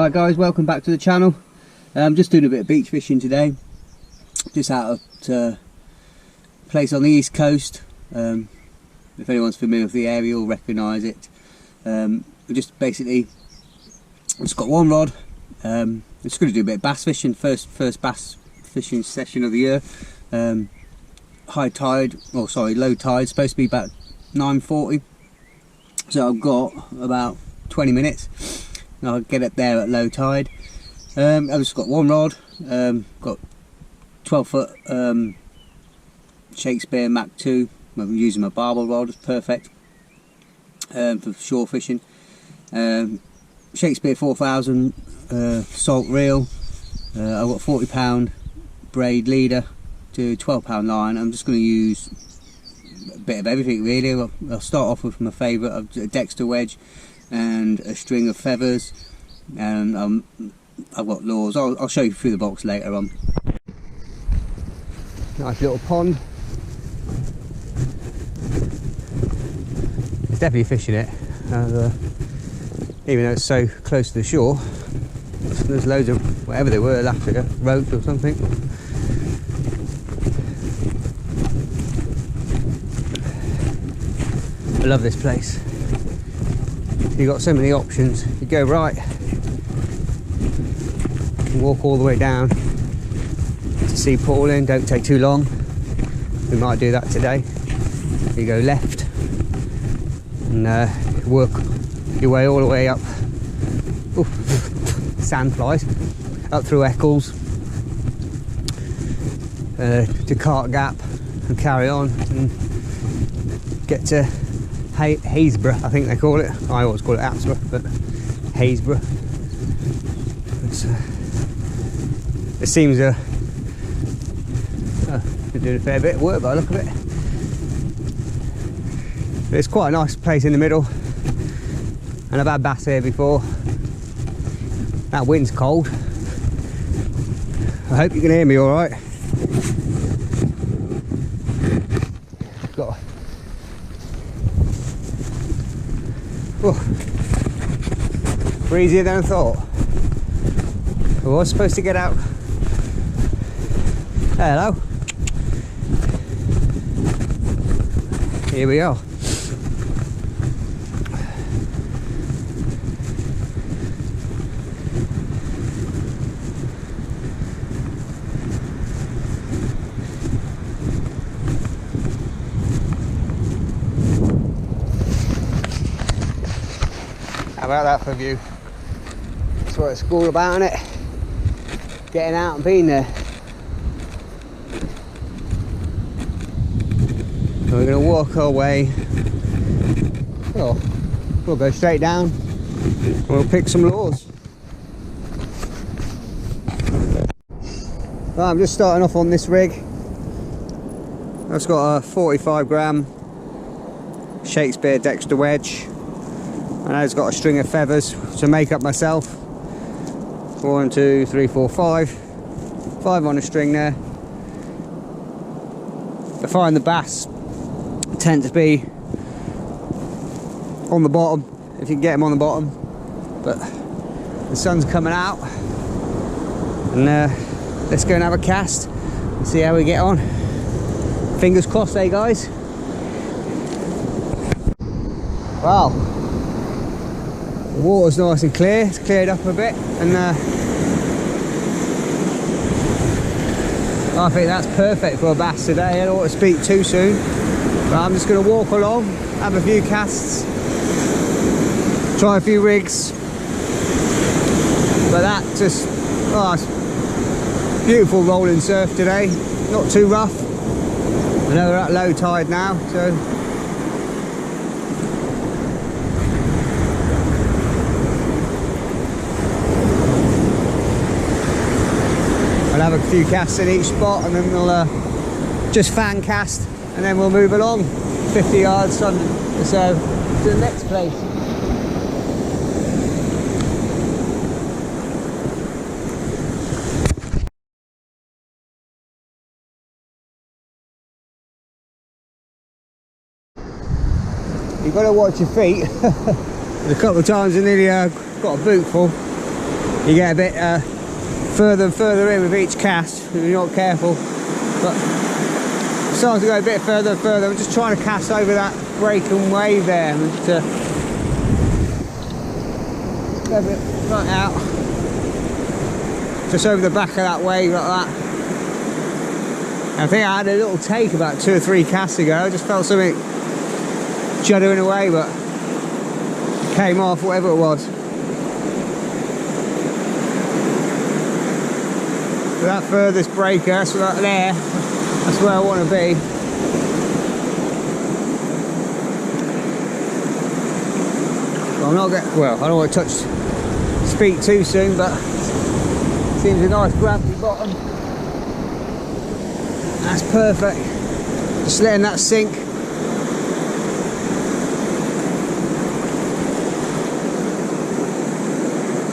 Hi guys, welcome back to the channel. I'm just doing a bit of beach fishing today, just out at a place on the east coast. If anyone's familiar with the area, you'll recognise it. We just basically just got one rod. I'm just going to do a bit of bass fishing, first bass fishing session of the year. High tide, or sorry, low tide, supposed to be about 9:40, so I've got about 20 minutes. I'll get up there at low tide. I've just got one rod, got 12-foot Shakespeare Mach 2. I'm using my barbel rod, it's perfect for shore fishing. Shakespeare 4000 salt reel. I've got 40-pound braid leader to 12-pound line. I'm just going to use a bit of everything really. I'll start off with my favourite, a Dexter wedge and a string of feathers, and I've got lures. I'll show you through the box later on. Nice little pond. It's definitely fish in it, even though it's so close to the shore. There's loads of whatever they were, laughter, roach or something. I love this place. You've got so many options. You go right, you walk all the way down to see Pauline. Don't take too long. We might do that today. You go left and work your way all the way up. Oof, sand flies up through Eccles to Cart Gap and carry on and get to Haysborough, I think they call it. I always call it Apsborough, but Haysborough. It seems they're doing a fair bit of work by the look of it. But it's quite a nice place in the middle, and I've had bass here before. That wind's cold. I hope you can hear me all right. Got breezier than I thought. I was supposed to get out. Hello. Here we are. How about that for a view? That's what it's all about, isn't it? Getting out and being there. So we're going to walk our way. Oh, we'll go straight down. We'll pick some lures. Right, I'm just starting off on this rig. I've got a 45-gram Shakespeare Dexter wedge. And I've got a string of feathers to make up myself. 1, 2, 3, 4, 5. 5 on a string there. I find the bass tend to be on the bottom, if you can get them on the bottom. But the sun's coming out, and let's go and have a cast and see how we get on. Fingers crossed, eh guys? Wow. The water's nice and clear, it's cleared up a bit, and I think that's perfect for a bass today. I don't want to speak too soon, but I'm just going to walk along, have a few casts, try a few rigs, but that just, oh, it's beautiful rolling surf today, not too rough. I know we're at low tide now, so I'll have a few casts in each spot, and then we'll just fan cast, and then we'll move along 50 yards or so to the next place. You've got to watch your feet. A couple of times I nearly got a boot full. you get a bit further and further in with each cast if you're not careful. But I'm starting to go a bit further and further. I'm just trying to cast over that break and wave there. And let it right out. Just over the back of that wave like that. I think I had a little take about 2 or 3 casts ago. I just felt something juddering away, but it came off, whatever it was. But that furthest breaker, so that there, that's where I want to be. I'm not getting, well, I don't want to touch speed too soon, but it seems a nice gravelly bottom. That's perfect. Just letting that sink.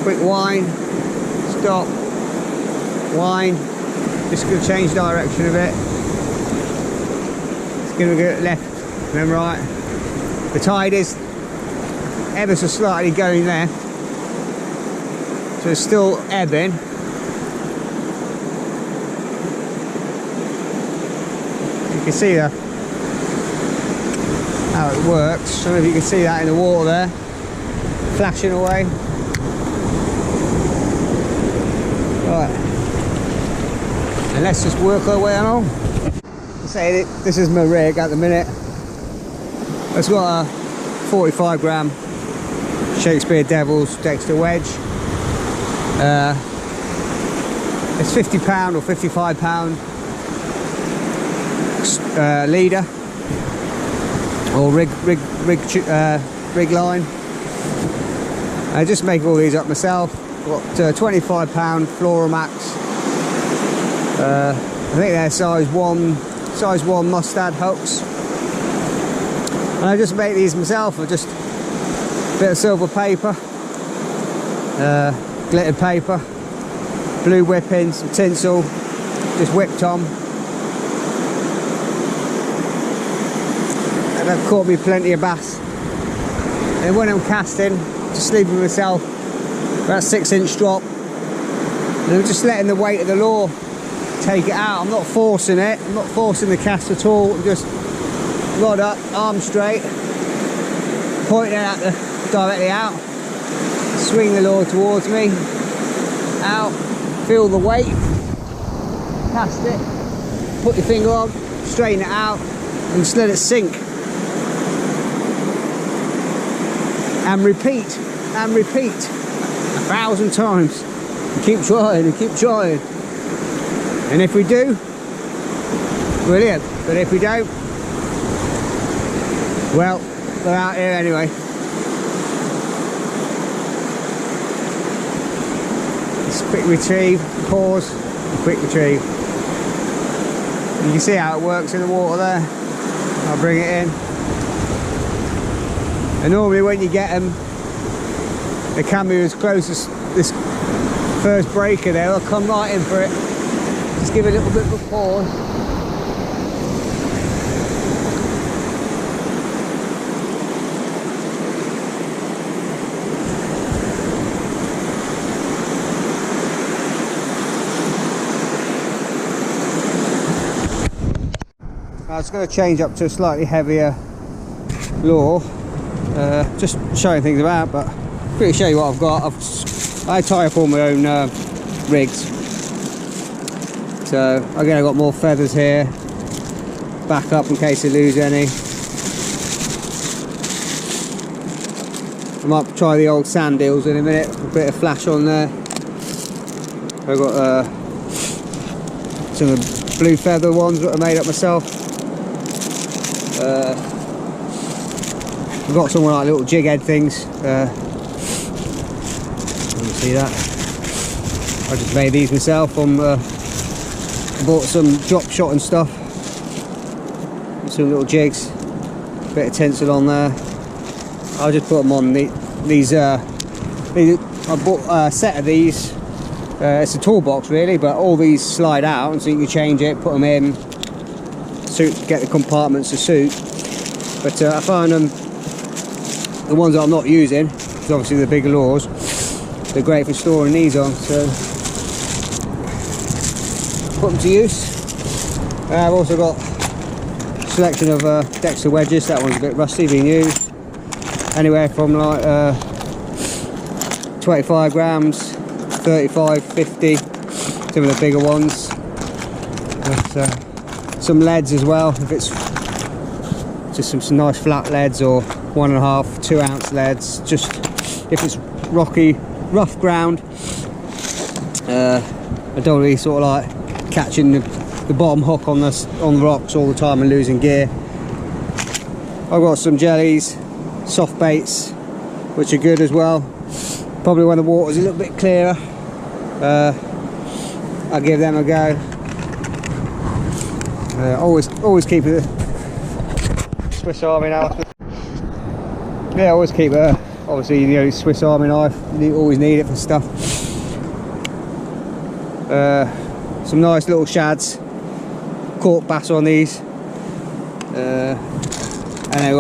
Quick wind, stop, wind. Just going to change direction a bit. It's going to go left and then right. The tide is ever so slightly going there, so it's still ebbing. You can see how it works. I don't know if you can see that in the water there, flashing away. Right, and let's just work our way along. Say this is my rig at the minute. It's got a 45 gram Shakespeare Devils Dexter wedge. It's £50 or £55 leader or rig line. I just make all these up myself. Got £25 Floramax. I think they're size 1 mustad hooks. And I just make these myself with just a bit of silver paper, glittered paper, blue whipping, some tinsel, just whipped on. And I've caught me plenty of bass. And when I'm casting, just leaving myself about 6-inch drop. And I'm just letting the weight of the lure take it out. I'm not forcing it, I'm not forcing the cast at all. I'm just rod up, arm straight, pointing it directly out, swing the lure towards me, out, feel the weight, cast it, put your finger on, straighten it out, and just let it sink. And repeat, 1,000 times. And keep trying, and keep trying. And if we do, brilliant. But if we don't, well, they're out here anyway. Just quick retrieve, pause, and quick retrieve. You can see how it works in the water there. I'll bring it in. And normally when you get them, they can be as close as this first breaker there. They'll come right in for it. Just give it a little bit of a pause. I was going to change up to a slightly heavier lure, just showing things about, but I'm going to show you what I've got. I tie up all my own rigs, so again I've got more feathers here, back up in case I lose any. I might try the old sand deals in a minute, a bit of flash on there. I've got some of the blue feather ones that I made up myself. I've got some like little jig head things. You can see that. I just made these myself. Bought some drop shot and stuff. Some little jigs. Bit of tinsel on there. I'll just put them on these. I bought a set of these. It's a toolbox really, but all these slide out, and so you can change it, put them in, get the compartments to suit. But I found them, the ones that I'm not using, because obviously the bigger lures, they're great for storing these on, so put them to use. I've also got a selection of Dexter wedges. That one's a bit rusty, being used. Anywhere from like 25 grams, 35, 50, some of the bigger ones. But, some leads as well, if it's just some nice flat leads, or 1.5, 2 ounce leads, just if it's rocky, rough ground. I don't really sort of like catching the bottom hook on the rocks all the time and losing gear. I've got some jellies, soft baits, which are good as well. Probably when the water's a little bit clearer, I'll give them a go. Always keep a Swiss Army knife. Yeah, always keep a, obviously, you know, Swiss Army knife. You always need it for stuff. Some nice little shads, caught bass on these, and then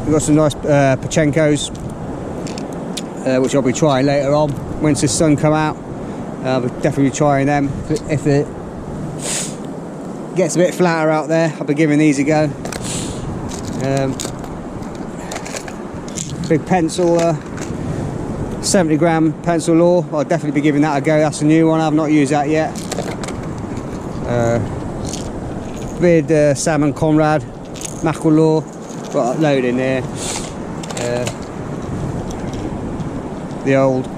we've got some nice Pachenkos, which I'll be trying later on once the sun come out. I'll definitely be trying them. If it gets a bit flatter out there, I'll be giving these a go. Big pencil, 70 gram pencil lure. I'll definitely be giving that a go. That's a new one, I've not used that yet. With Salmon Conrad mackerel lure, got a load in there. The old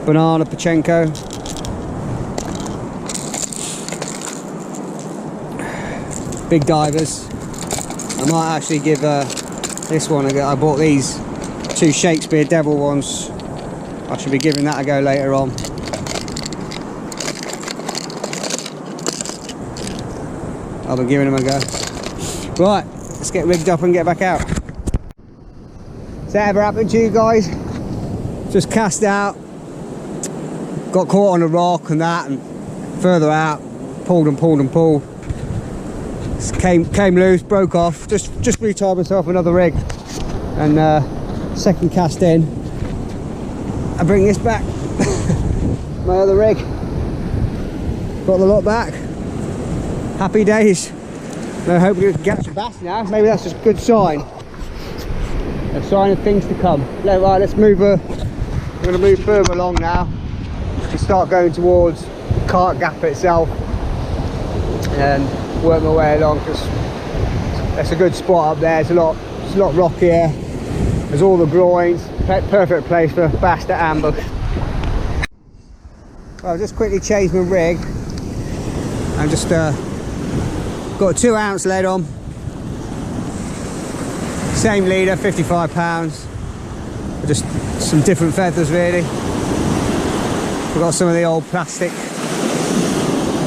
banana Pachenko. Big divers. I might actually give this one a go. I bought these 2 Shakespeare Devil ones. I should be giving that a go later on. I'll be giving them a go. Right, let's get rigged up and get back out. Has that ever happened to you guys? Just cast out, got caught on a rock and that, and further out, pulled and pulled and pulled. Came loose, broke off, just retied myself another rig, and second cast in, I bring this back, my other rig, got the lot back, happy days. I hope we can catch a bass now. Maybe that's just a good sign, a sign of things to come. Right, let's move, we're going to move further along now to start going towards Cart Gap itself and work my way along, because that's a good spot up there. It's a lot rockier. There's all the groins, perfect place for bass to ambush. Well, I've just quickly changed my rig. I'm just got a 2 ounce lead on, same leader, 55 pounds, just some different feathers really. We've got some of the old plastic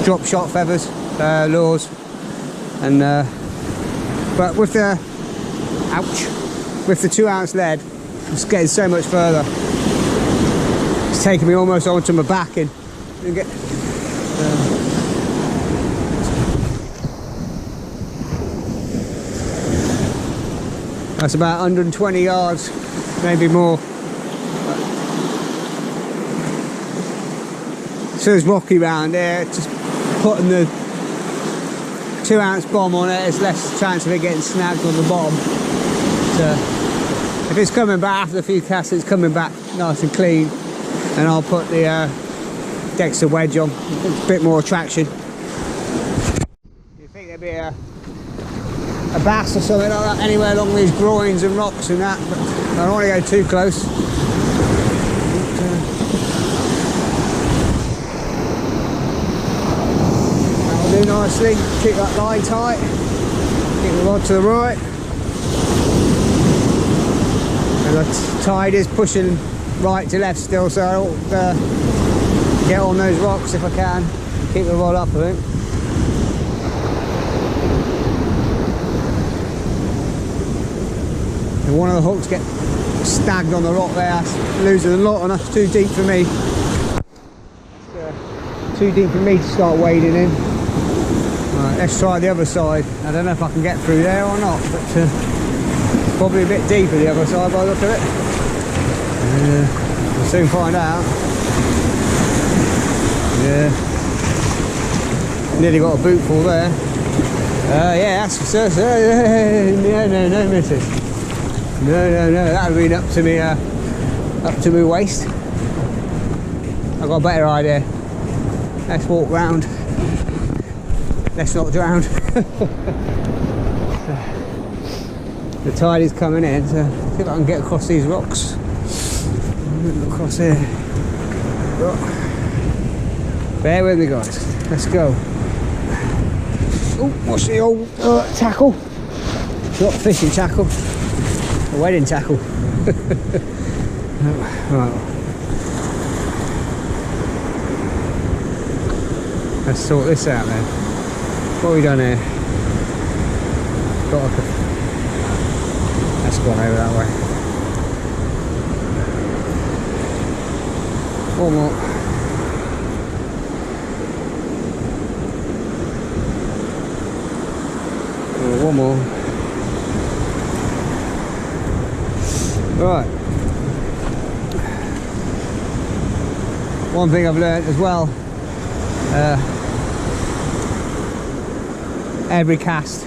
drop shot feathers, lures, and but with the with the 2 ounce lead, it's getting so much further. It's taking me almost onto my back and get. That's about 120 yards, maybe more. So it's rocky round there. Just putting the 2 ounce bomb on it, there's less chance of it getting snagged on the bottom. So if it's coming back after a few casts, it's coming back nice and clean, and I'll put the Dexter wedge on. It's a bit more traction. You think there'd be a bass or something like that anywhere along these groins and rocks and that, but I don't want to go too close. That'll do nicely. Keep that line tight. Keep the rod to the right. And the tide is pushing right to left still, so I ought to get on those rocks if I can. Keep the rod up, I think. And one of the hooks get snagged on the rock there, losing a lot, and that's too deep for me. Too deep for me to start wading in. Right, let's try the other side. I don't know if I can get through there or not, but it's probably a bit deeper the other side by the look of it. We'll soon find out. Yeah. Nearly got a boot full there. Yeah, that's for no, missus. No, that would have been up to me waist. I've got a better idea. Let's walk round. Let's not drown. The tide is coming in, so I think I can get across these rocks. Across here. Bear with me, guys. Let's go. Oh, what's the old tackle? Not fishing tackle, a wedding tackle. Right. Let's sort this out then. What have we done here? Got like a... Let's go over that way. One more. One more. Right. One thing I've learned as well, every cast,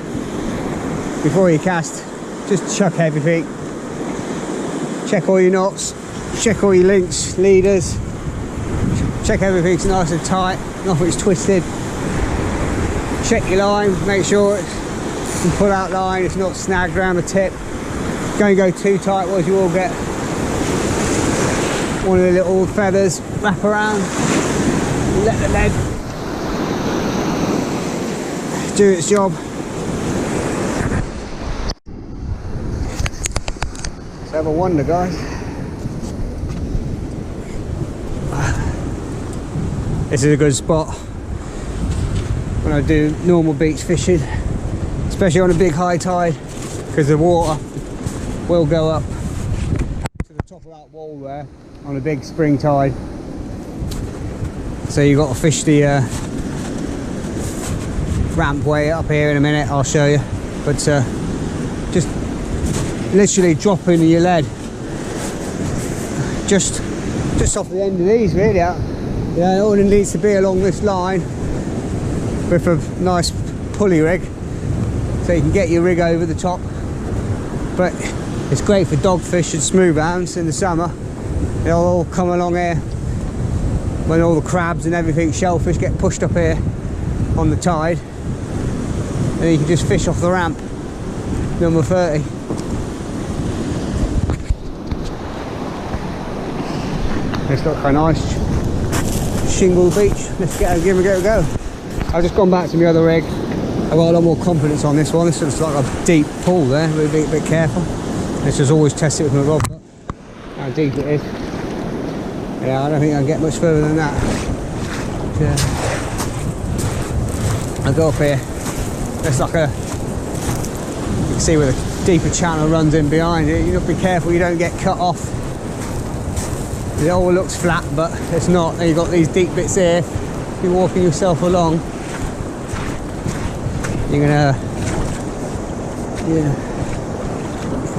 before you cast, just chuck everything. Check all your knots, check all your links, leaders, check everything's nice and tight, nothing's twisted. Check your line, make sure it's you can pull out line, it's not snagged around the tip. Don't go too tight, otherwise you will get one of the little feathers wrap around. Let the lead do its job. Let's have a wonder, guys. This is a good spot when I do normal beach fishing, especially on a big high tide, because the water will go up to the top of that wall there on a big spring tide. So you've got to fish the ramp way up here in a minute, I'll show you. But just literally dropping your lead just off the end of these, really. Yeah, all it needs to be along this line with a nice pulley rig, so you can get your rig over the top. But it's great for dogfish and smooth hounds in the summer. They'll all come along here when all the crabs and everything, shellfish, get pushed up here on the tide, and you can just fish off the ramp, number 30. It's got a nice shingle beach. Let's give it a go. I've just gone back to my other rig. I've got a lot more confidence on this one. This looks like a deep pool there. We'll be a bit careful. Let's just always test it with my rod. How deep it is. Yeah, I don't think I can get much further than that. Yeah. I'll go up here. There's like a... You can see where the deeper channel runs in behind it. You have to be careful you don't get cut off. It all looks flat, but it's not. And you've got these deep bits here. You're walking yourself along. You're gonna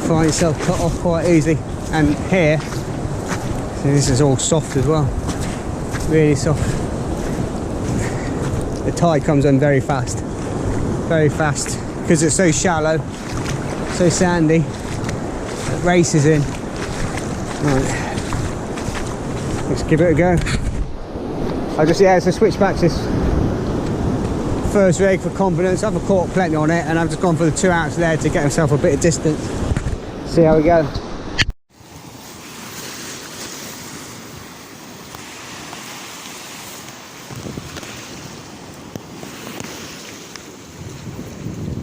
find yourself cut off quite easily. And here, see, this is all soft as well, really soft. The tide comes in very fast, because it's so shallow, so sandy. It races in. Right. Let's give it a go. So switch back to this first rig for confidence. I've caught plenty on it, and I've just gone for the 2 ounce lead to get myself a bit of distance. See how we go.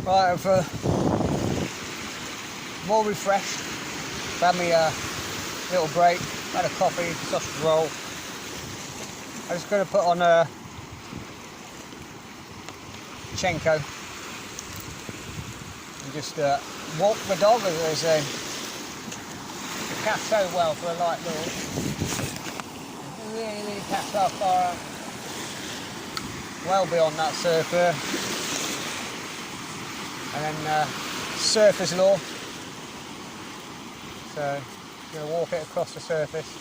Right, I'm more refreshed. Had me a little break, had a coffee, sausage roll. I'm just going to put on a Chenko and just walk the dog, as they say. It casts so well for a light lure. Really casts our far out. Well beyond that surfer. And then surface lure. So going to walk it across the surface.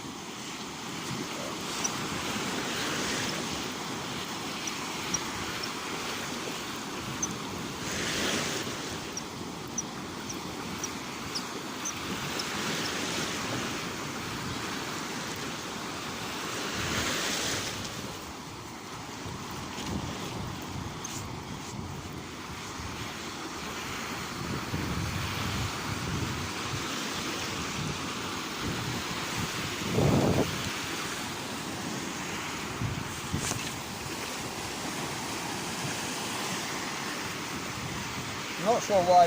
I'm not sure why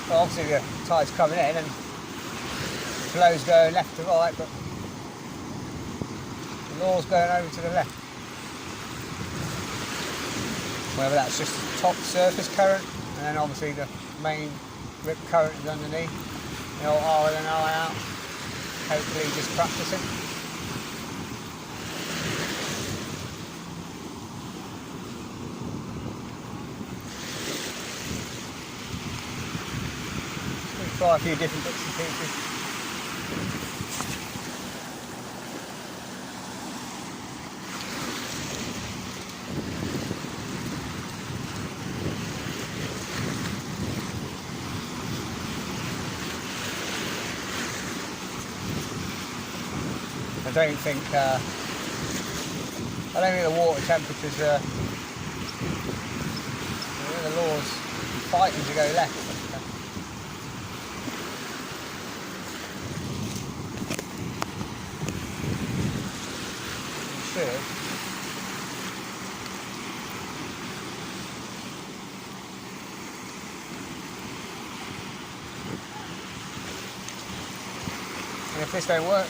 well, obviously the tide's coming in and the flow's going left to right, but the law's going over to the left. Whether that's just the top surface current, and then obviously the main rip current is underneath. The old R in and R out. Hopefully just practicing. Try a few different bits and pieces. I don't think the water temperature's the law's fighting to go left. And if this don't work,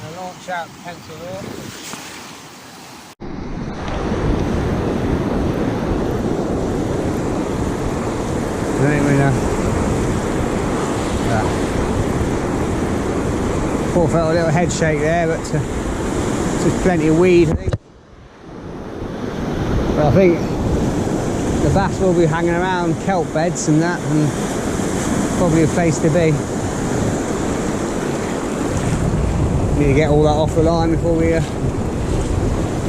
I'll launch out the pencil oar. Anyway, poor felt a little head shake there, but there's plenty of weed, I think. But I think the bass will be hanging around kelp beds and that, and probably a place to be. Need to get all that off the line before we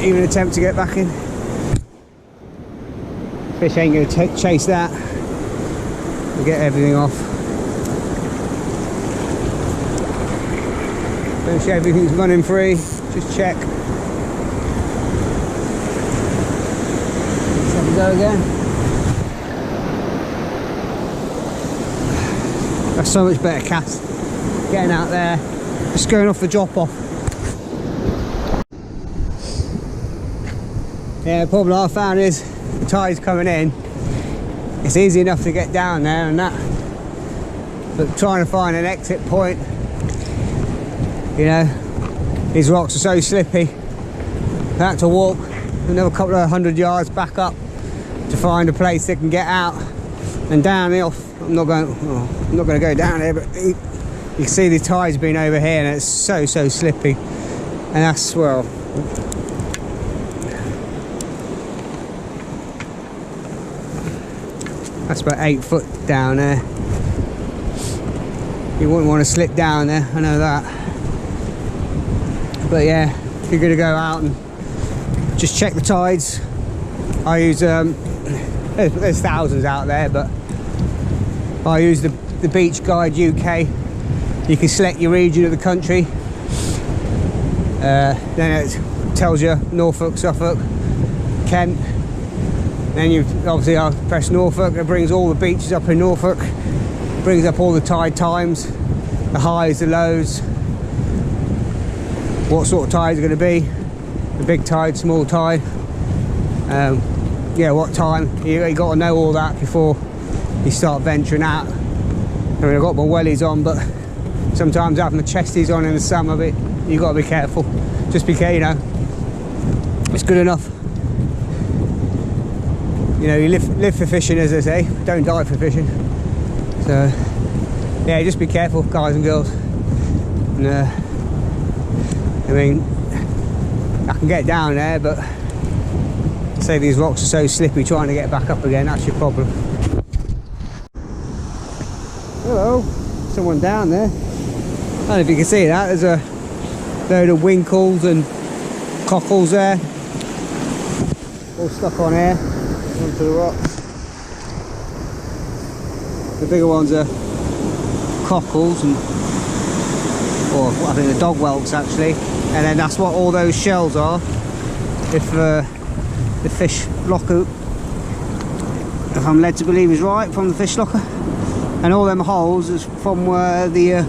even attempt to get back in. Fish ain't going to chase that. We'll get everything off. Make sure everything's running free. Just check. Let's have a go again. That's so much better cast. Getting out there. Just going off the drop off. Yeah, the problem I found is the tide's coming in. It's easy enough to get down there and that, but trying to find an exit point, you know, these rocks are so slippy. I had to walk another couple of 100 yards back up to find a place that can get out and down the off. I'm not going to go down there, but you can see the tide's been over here and it's so slippy, and that's, well, that's about 8 foot down there. You wouldn't want to slip down there, I know that. But yeah, if you're going to go out and just check the tides, I use there's thousands out there, but I use the Beach Guide UK. You can select your region of the country, then it tells you Norfolk, Suffolk, Kent. Then you obviously press Norfolk. It brings all the beaches up in Norfolk, brings up all the tide times, the highs, the lows, what sort of tide is going to be, the big tide, small tide, yeah, what time. You got to know all that before you start venturing out. I mean, I've got my wellies on, but sometimes I have my chesties on in the summer, but you got to be careful. Just be careful, you know. It's good enough. You know, you live for fishing, as they say. Don't die for fishing. So, yeah, just be careful, guys and girls. And, I mean, I can get down there, but say these rocks are so slippy, trying to get back up again, that's your problem. Hello, someone down there. don't know if you can see that, there's a load of winkles and cockles there, all stuck on here onto the rocks. The bigger ones are cockles, and or I think the dog whelks actually, and then that's what all those shells are. If the fish locker, if I'm led to believe is right, from the fish locker, and all them holes is from where they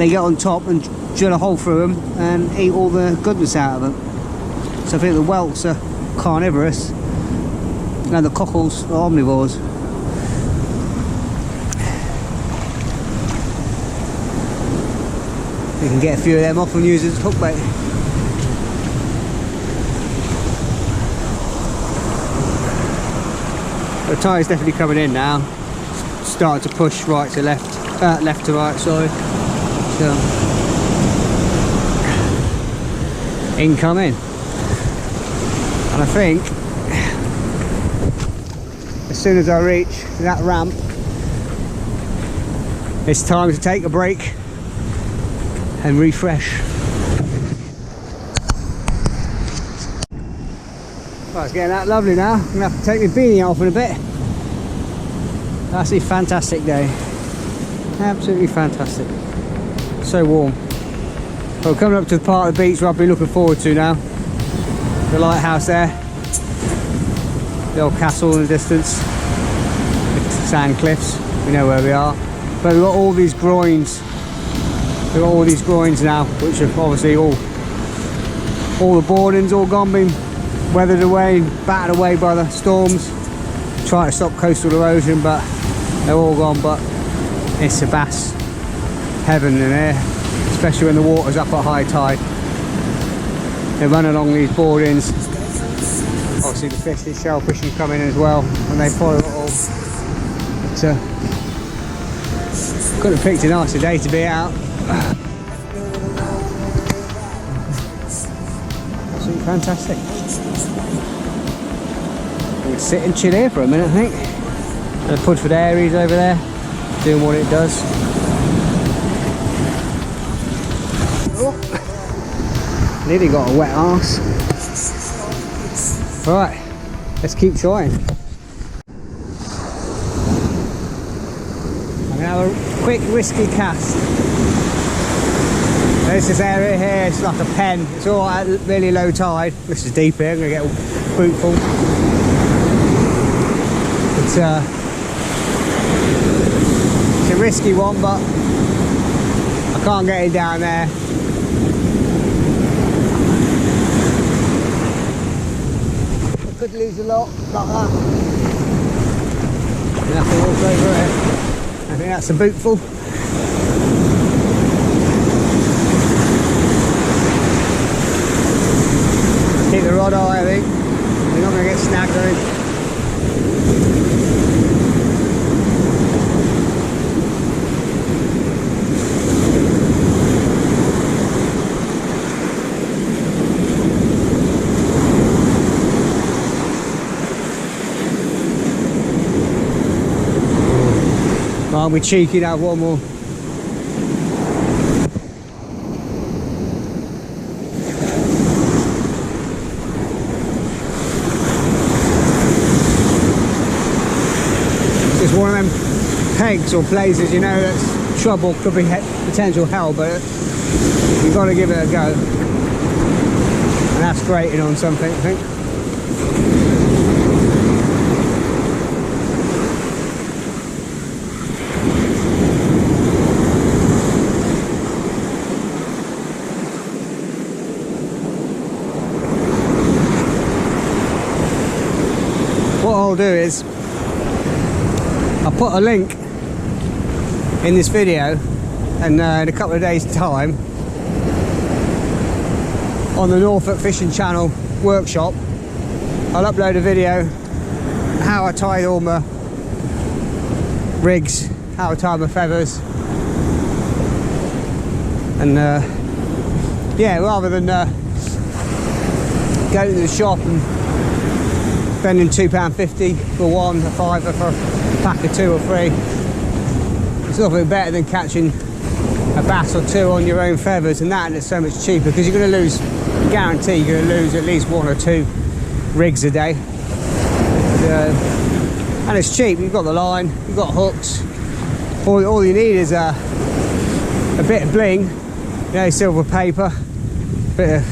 get on top and drill a hole through them and eat all the goodness out of them. So I think the whelks are carnivorous and the cockles are omnivores. You can get a few of them off and use it as hook bait. The tide's definitely coming in now. Starting to push right to left, left to right, sorry. So, incoming. And I think as soon as I reach that ramp, it's time to take a break and refresh. Well, it's getting that lovely now. I'm going to have to take my beanie off in a bit. That's a fantastic day. Absolutely fantastic. So warm. Well, we're coming up to the part of the beach where I've been looking forward to now. The lighthouse there. The old castle in the distance. The sand cliffs. We know where we are. But we've got all these groins. We've got all these groins now, which are obviously all the boarding's all gone, been weathered away, battered away by the storms, trying to stop coastal erosion, but they're all gone. But it's a bass heaven in here, especially when the water's up at high tide. They run along these boardings. Obviously the fish, these shellfish can come in as well, and they follow it all. But, couldn't have picked a nicer day to be out. Absolutely fantastic. We'll sit and chill here for a minute, I think. The Pudford Aries over there, doing what it does. Oh. Nearly got a wet arse. Right, let's keep trying. I'm gonna have a quick risky cast. There's this area here, it's like a pen. It's all at really low tide. This is deep here, I'm gonna get a boot full. It's a risky one, but I can't get it down there. I could lose a lot like that. I'm gonna have to walk over it. I think that's a bootful. Keep the rod high, I think. We're not going to get snagged, I think. I'll be cheeky to have one more. It's one of them pegs or places, you know, that's trouble, could be potential hell, but you've got to give it a go. And that's grating on something, I think. What I'll do is I'll put a link in this video, and in a couple of days time on the Norfolk Fishing Channel workshop I'll upload a video how I tied all my rigs, how I tied my feathers, and yeah, rather than go to the shop and spending £2.50 for one, a fiver for a pack of 2 or 3. It's nothing better than catching a bass or two on your own feathers and that, and it's so much cheaper, because you're going to lose, guarantee you're going to lose at least 1 or 2 rigs a day. And it's cheap. You've got the line, you've got hooks. All you need is a bit of bling, you know, silver paper, bit of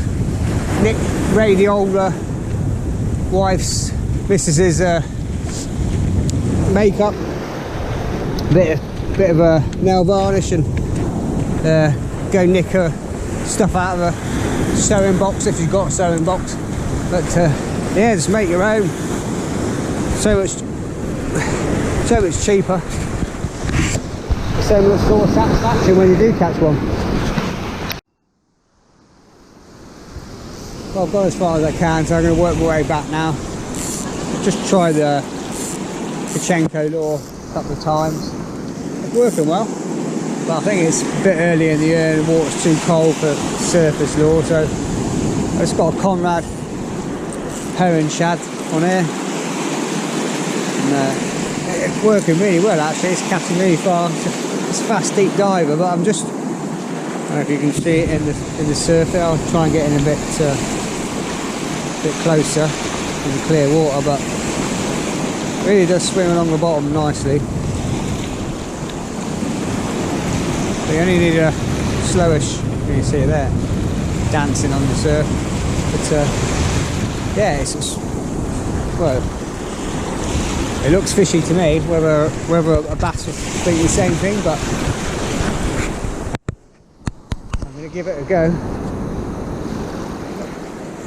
Nick Ray, the older wife's missus's makeup, bit of nail varnish, and go nick her stuff out of a sewing box if you've got a sewing box. But yeah, just make your own. So much cheaper. So much sort of satisfaction when you do catch one. Well, I've gone as far as I can, so I'm going to work my way back now. Just tried the Kachenko lure a couple of times. It's working well, but I think it's a bit early in the year and the water's too cold for surface lure, so I've just got a Conrad herring shad on here. And, it's working really well actually. It's casting really far. It's a fast deep diver, but I'm just, I don't know if you can see it in the surf there. I'll try and get in a bit closer in the clear water, but it really does swim along the bottom nicely. You only need a slowish, you can see it there, dancing on the surf. But yeah, it's well, it looks fishy to me. Whether a bass would think the same thing, but I'm going to give it a go.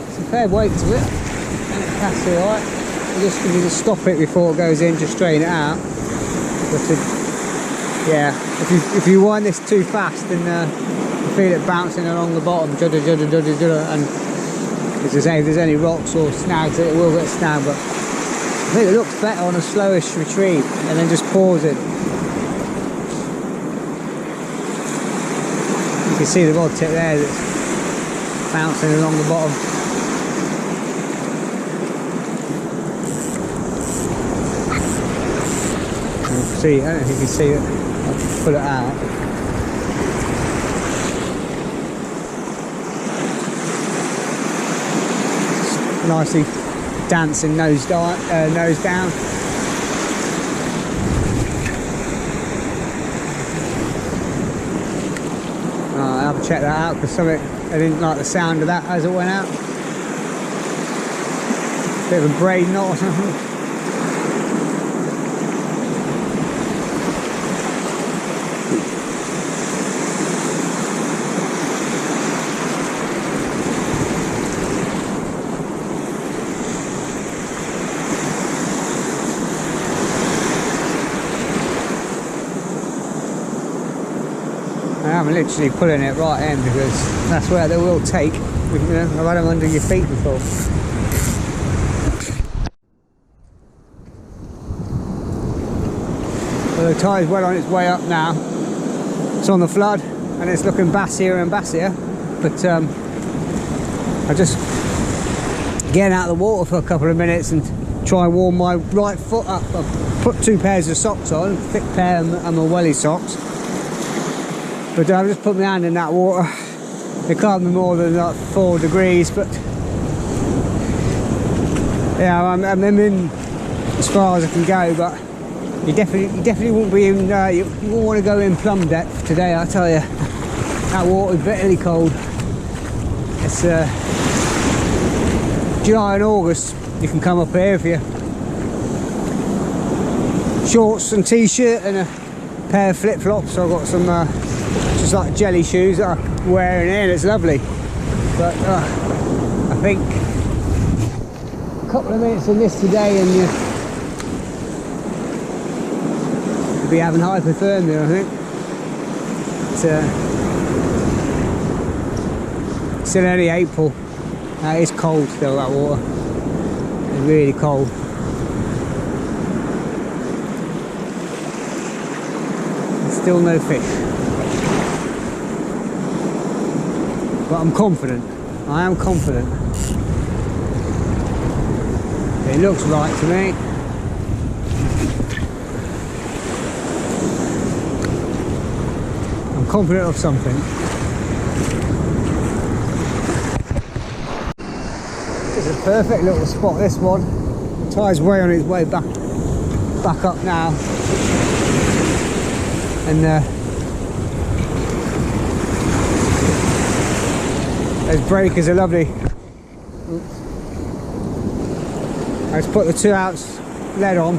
It's a fair weight to it, and it casts alright. You need to stop it before it goes in, just strain it out. But yeah, if you wind this too fast, then you feel it bouncing along the bottom, judda, judda, judda, judda, and if there's any rocks or snags, it will get snagged. But I think it looks better on a slowish retrieve, and then just pause it. You can see the rod tip there that's bouncing along the bottom. See, I don't know if you can see it. I'll pull it out. It's nicely dancing nose down. I'll have to check that out, because I didn't like the sound of that as it went out. Bit of a braid knot or something. I'm literally pulling it right in, because that's where they will take. You know, I've had them under your feet before. Well, the tide's well on its way up now. It's on the flood and it's looking bassier and bassier. But I just get out of the water for a couple of minutes and try and warm my right foot up. I've put 2 pairs of socks on, a thick pair and my welly socks. But I've just put my hand in that water. It can't be more than like 4 degrees, but yeah, I'm in as far as I can go. But you definitely won't be in. You won't want to go in plumb depth today, I tell you. That water's bitterly cold. It's July and August. You can come up here if you shorts and t-shirt and a pair of flip-flops. I've got some just like jelly shoes that I'm wearing here, and it's lovely. But I think a couple of minutes in this today and you'll be having hypothermia, I think. It's still only April. It's cold still, that water. It's really cold. There's still no fish. But I'm confident. I am confident. It looks right to me. I'm I'm confident of something. This is a perfect little spot, this one. The tide's way on its way back up now. And those breakers are lovely. Oops. I just put the 2-ounce lead on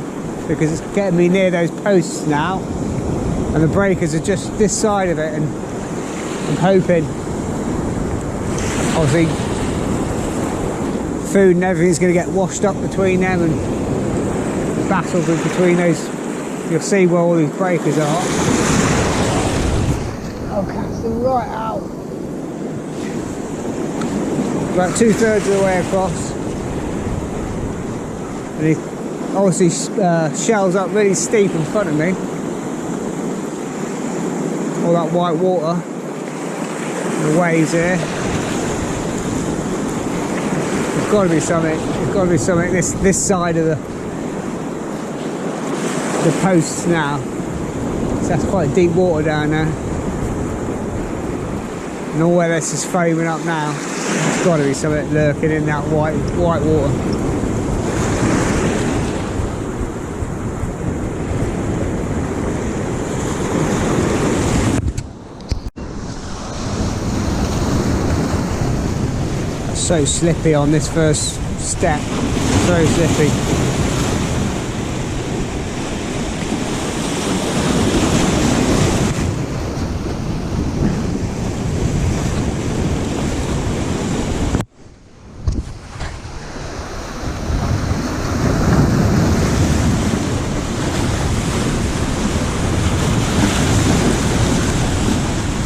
because it's getting me near those posts now, and the breakers are just this side of it, and I'm hoping, obviously, food and everything's going to get washed up between them and battled between those. You'll see where all these breakers are. I'll cast them right out. About 2/3 of the way across. And he obviously shells up really steep in front of me. All that white water. The waves here. There's got to be something. There's got to be something this side of the posts now. So that's quite deep water down there. And all where this is foaming up now. There's got to be something lurking in that white water. So slippy on this first step, very slippy.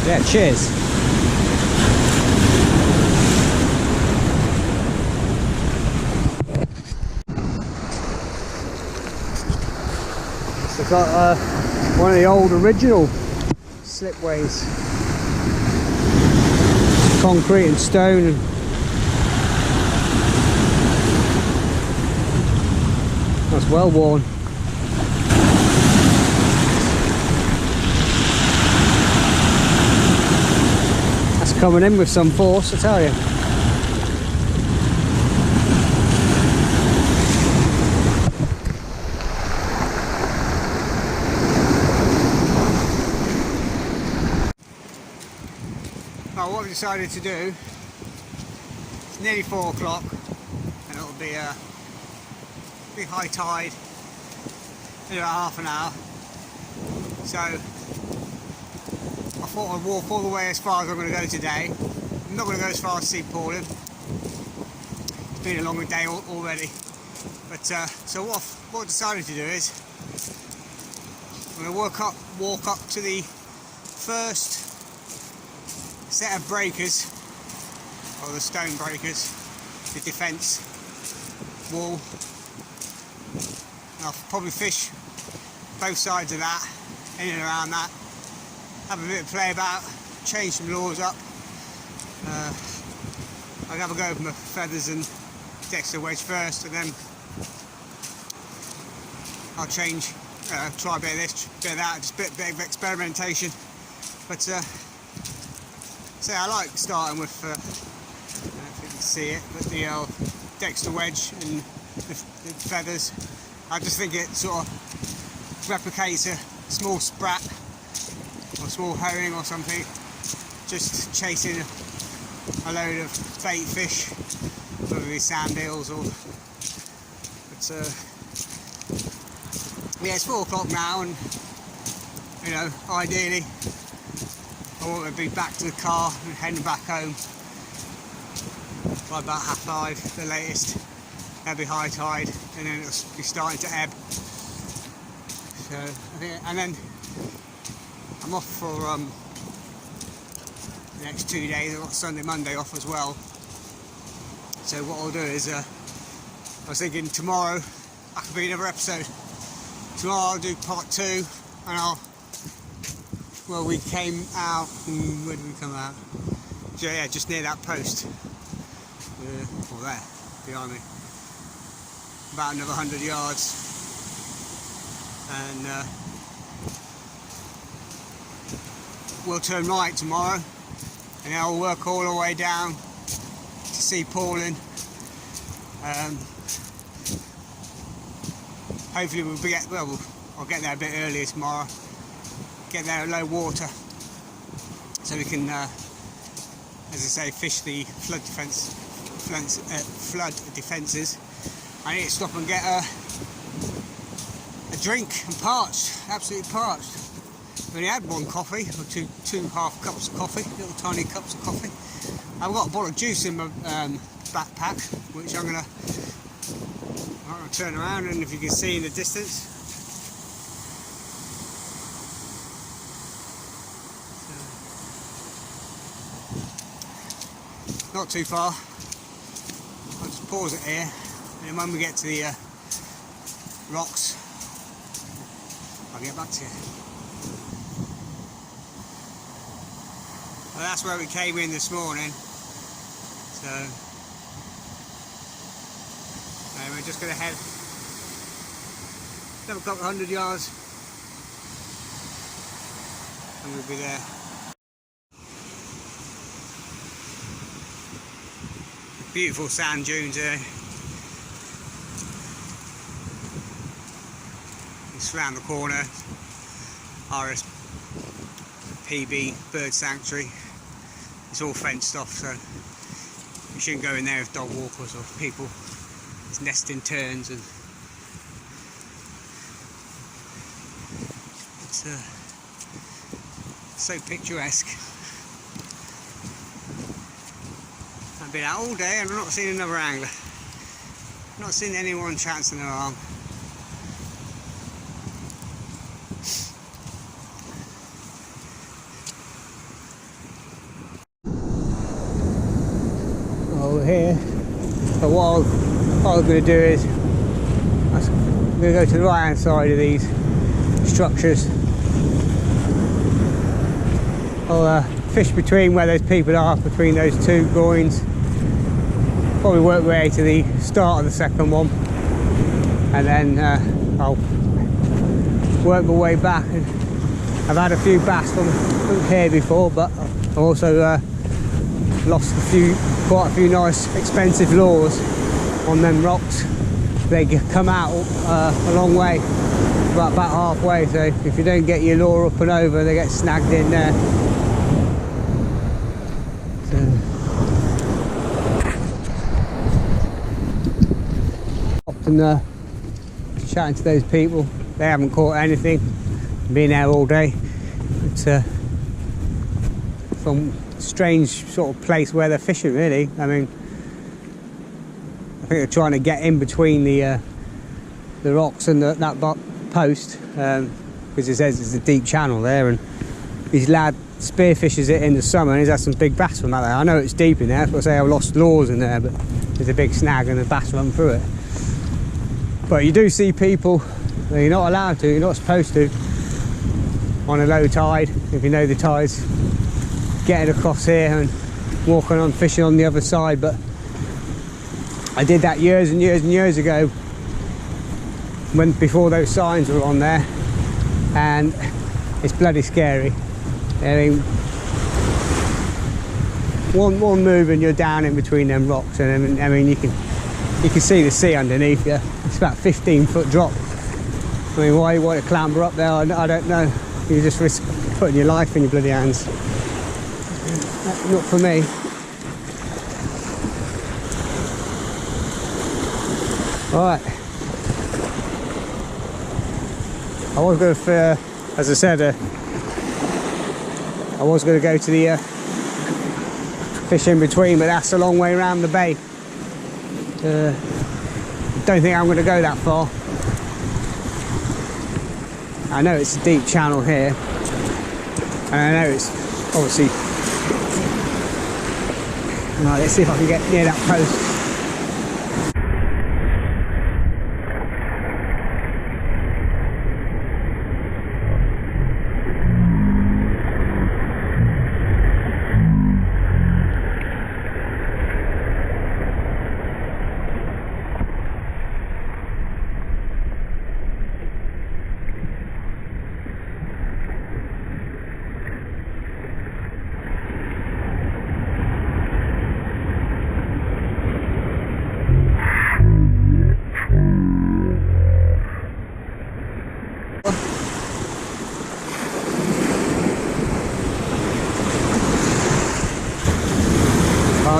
Yeah, cheers. It's got one of the old original slipways, concrete and stone, and that's well worn. That's coming in with some force, I tell you. Well, what I've decided to do, it's nearly 4 o'clock and it'll be high tide in about half an hour, so I thought I'd walk all the way as far as I'm going to go today. I'm not going to go as far as Sea Pauling, it's been a longer day already, but so what I decided to do is I'm going to walk up to the first set of breakers, or the stone breakers, the defence wall. I'll probably fish both sides of that, in and around that, have a bit of play about, change some lures up. I'll have a go with my feathers and Dexter wedge first, and then I'll change, try a bit of this, bit of that, just a bit of experimentation. But so I like starting with, I don't know if you can see it, but the Dexter wedge and the feathers. I just think it sort of replicates a small sprat or small herring or something, just chasing a load of bait fish, whether it be sand eels or. But yeah, it's 4 o'clock now, and you know, ideally I want to be back to the car and heading back home by about 5:30, the latest. There'll be high tide, and then it'll be starting to ebb. So, and then I'm off for the next 2 days. I've got Sunday, Monday off as well. So what I'll do is, I was thinking tomorrow that could be another episode. Tomorrow I'll do part 2, and well, we came out, where did we come out? So, yeah, just near that post, or there, behind me, about another 100 yards, and we'll turn right tomorrow, and then I'll work all the way down to see Pauling. Hopefully I'll get there a bit earlier tomorrow, get there at low water, so we can, as I say, fish the flood defences. I need to stop and get a drink. I'm parched, absolutely parched. I only had one coffee, or two half cups of coffee, little tiny cups of coffee. I've got a bottle of juice in my backpack, which I'm gonna turn around, and if you can see in the distance, not too far. I'll just pause it here, and then when we get to the rocks, I'll get back to you. Well, that's where we came in this morning, so we're just going to head another couple of 100 yards and we'll be there. Beautiful sand dunes here. It's round the corner, RSPB Bird Sanctuary. It's all fenced off, so you shouldn't go in there with dog walkers or people. It's nesting terns, and it's so picturesque. I've been out all day and I've not seen another angler. I've not seen anyone chancing along. Over here, so what I was going to do is I'm going to go to the right hand side of these structures. I'll fish between where those people are, between those two groins. Probably work my way to the start of the second one, and then I'll work my way back. And I've had a few bass from here before, but I've also lost quite a few nice expensive lures on them rocks. They come out a long way, about halfway, so if you don't get your lure up and over, they get snagged in there. So, often chatting to those people, they haven't caught anything, been there all day. It's some strange sort of place where they're fishing, really. I mean, I think they're trying to get in between the rocks and that post, because it says it's a deep channel there, and his lad spearfishes it in the summer and he's had some big bass from out there. I know it's deep in there, that's what I say, I've lost lures in there, but there's a big snag and the bass run through it. But you do see people, you're not allowed to, you're not supposed to, on a low tide, if you know the tide's getting across here and walking on, fishing on the other side. But I did that years and years and years ago, before those signs were on there, and it's bloody scary. I mean, one move and you're down in between them rocks, and I mean you can see the sea underneath you. It's about 15-foot drop. I mean, why you want to clamber up there, I don't know. You just risk putting your life in your bloody hands. Not for me. Alright. I was going to, as I said, I was going to go to the fish in between, but that's a long way around the bay. Don't think I'm going to go that far. I know it's a deep channel here, and I know it's obviously. Right, let's see if I can get near that post.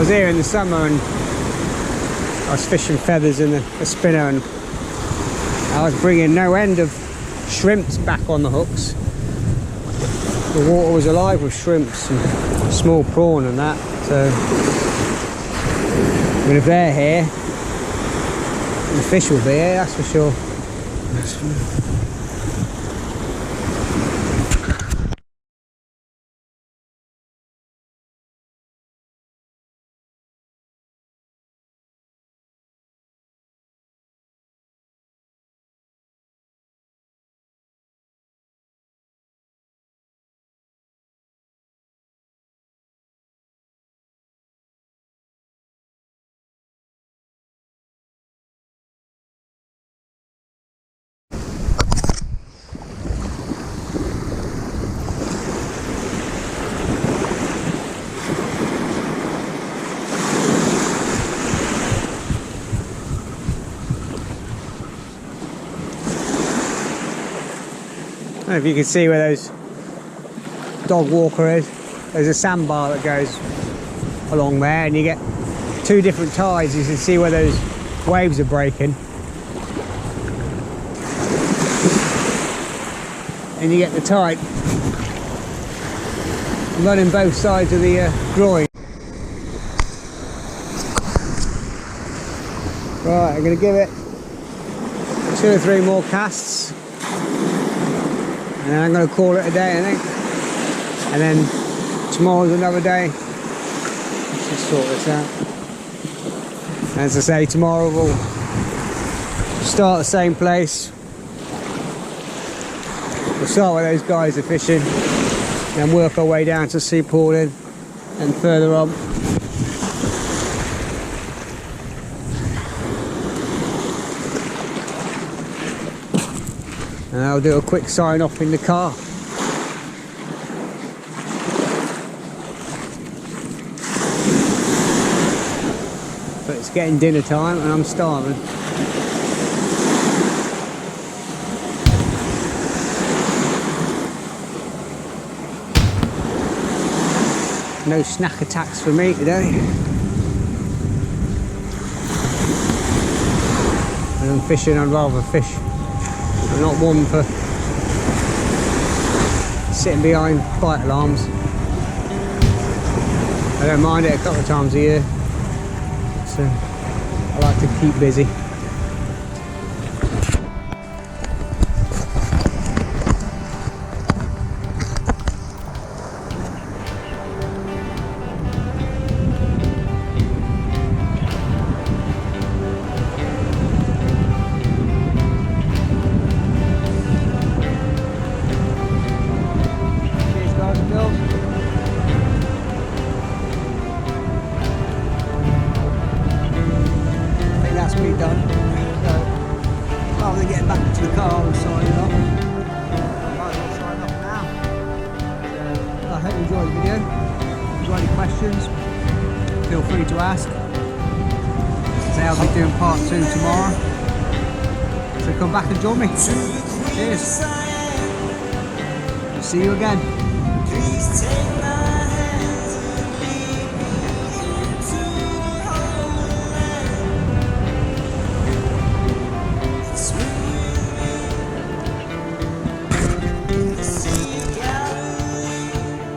was here in the summer and I was fishing feathers in a spinner, and I was bringing no end of shrimps back on the hooks. The water was alive with shrimps and small prawn and that. So, I mean, if they're here, the fish will be here, that's for sure. I don't know if you can see where those dog walker is. There's a sandbar that goes along there, and you get two different tides. You can see where those waves are breaking, and you get the tide running both sides of the groin. Right, I'm going to give it 2 or 3 more casts. And then I'm going to call it a day, I think. And then tomorrow's another day. Let's just sort this out. As I say, tomorrow we'll start the same place. We'll start where those guys are fishing, then work our way down to Seaporting and further on. And I'll do a quick sign off in the car. But it's getting dinner time and I'm starving. No snack attacks for me today. When I'm fishing, I'd rather fish. I'm not one for sitting behind flight alarms. I don't mind it a couple of times a year, so I like to keep busy. Done. So rather than getting back into the car and signing off, I might as well sign off now. So I hope you enjoyed the video. If you've got any questions, feel free to ask. Say I'll be doing part 2 tomorrow. So come back and join me. Cheers. See you again.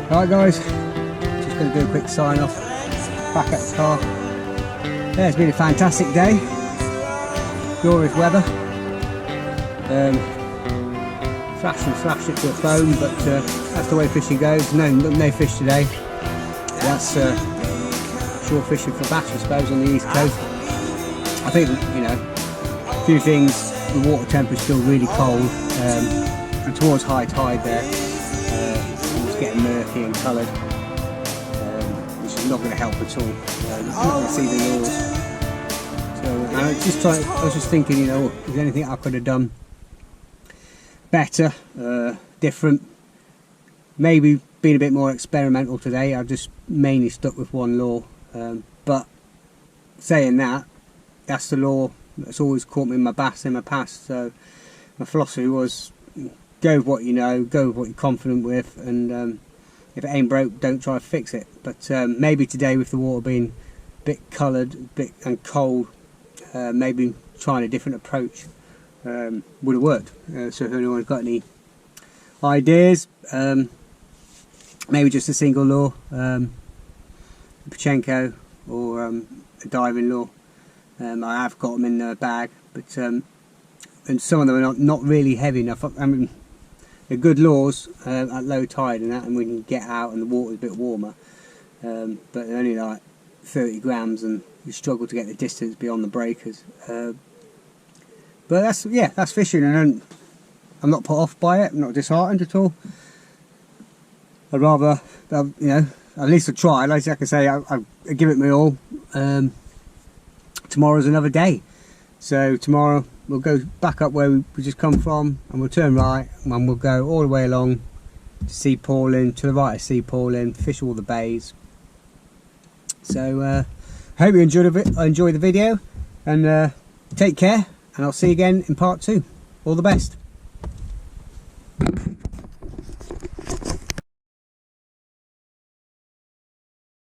Alright guys, just going to do a quick sign off, back at the car. Yeah, it's been a fantastic day, glorious weather. Flashed and flashed it to a foam, but that's the way fishing goes. No fish today. That's shore fishing for bass, I suppose, on the east coast. I think, you know, a few things, the water temperature's still really cold, and towards high tide there. Getting murky and coloured, which is not going to help at all. You're not going to see the lures. So I was just thinking, you know, is there anything I could have done better, different? Maybe been a bit more experimental today. I've just mainly stuck with one lure. But saying that, that's the lure that's always caught me in my bass in my past. So my philosophy was, go with what you know, go with what you're confident with, and if it ain't broke, don't try to fix it. But maybe today, with the water being bit coloured, bit and cold, maybe trying a different approach would have worked. So if anyone's got any ideas, maybe just a single lure, Pachenko or a diving lure. I have got them in the bag, but and some of them are not really heavy enough. I mean, they're good lures at low tide and that, and we can get out and the water's a bit warmer, but they're only like 30 grams and you struggle to get the distance beyond the breakers. But that's fishing, and I'm not put off by it. I'm not disheartened at all. I'd rather, you know, at least I try. Like I say, I give it my all. Tomorrow's another day, so tomorrow we'll go back up where we just come from, and we'll turn right, and we'll go all the way along to Sea Pauling, to the right of Sea Pauling, fish all the bays. So hope you enjoy the video, and take care, and I'll see you again in part 2. All the best.